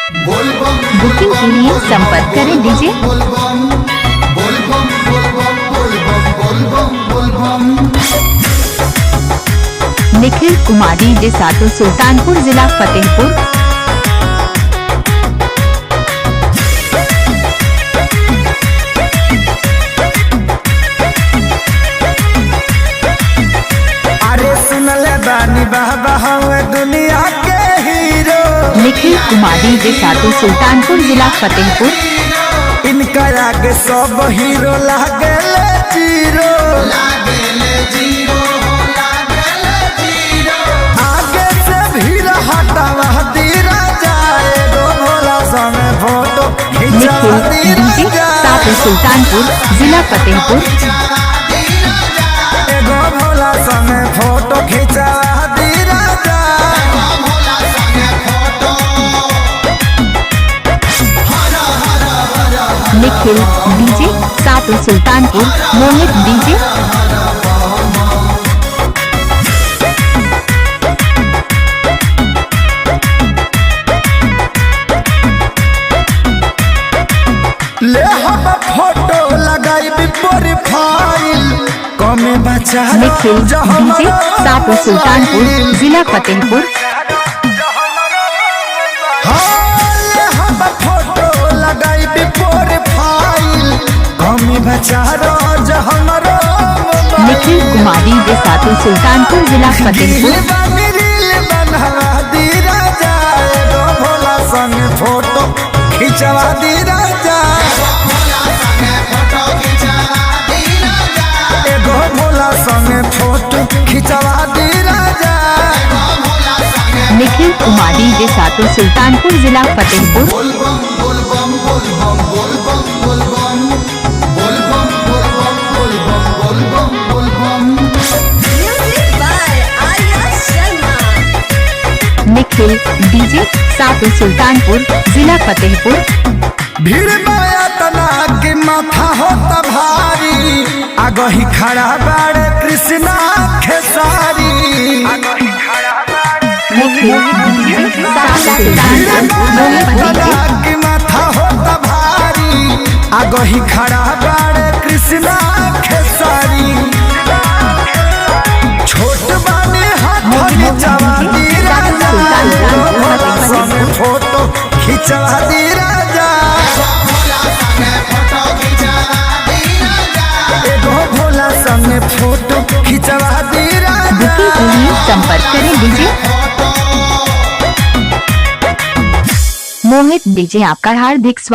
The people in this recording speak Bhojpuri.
बुकिंग के लिए संपर्क करें डीजे निखिल कुमार डीजे सातो सुल्तानपुर जिला फतेहपुर। अरे सुनले बानी बाबा हवे दुनिया के हीरो। निखिल कुमार डीजे सातो सुल्तानपुर जिला फतेहपुर। इनका आगे सब हीरो लागेले जीरो। आगे से भीड़ हटावा दीरा जाए गो भोला समय फोटो खिंचा निखिल दीरा डीजे सातो सुल्तानपुर जिला फतेहपुर। एगो भोला समय फोटो खिंचा दीरा जाए। निखिल डीजे सातो सुल्तानपुर। मोहित डीजे ले हम फोटो लगाई प्रोफाइल कमे बचा निखिल डीजे सातो सुल्तानपुर जिला फतेहपुर। ले हम फोटो लगाई प्रोफाइल कमे बचा हमरो निखिल कुमार डीजे सातो सुल्तानपुर जिला फतेहपुर। भोला संग फोटो खिंचवा दी राजा। एगो भोला संग फोटो खिंचवा दी राजा। निखिल कुमार डीजे सातो सुल्तानपुर जिला फतेहपुर। निखिल डीजे सातो सुल्तानपुर जिला फतेहपुर। भीड़ माया तना के माथा होता भारी। आगो ही खड़ा बाड़े कृष्णा खेसारी। निखिल डीजे सातो सुल्तानपुर मोहित डीजे के माथा होता भारी। आगो ही खड़ा बाड़े कृष्णा खेसारी। छोट बानी हाथ खिंचवा दी राजा। फोटो खिंचवा दी राजा। एगो भोला संग फोटो खिंचवा दी राजा। बुकिंग के लिए संपर्क करें डीजे मोहित डीजे। आपका हार्दिक स्वागत।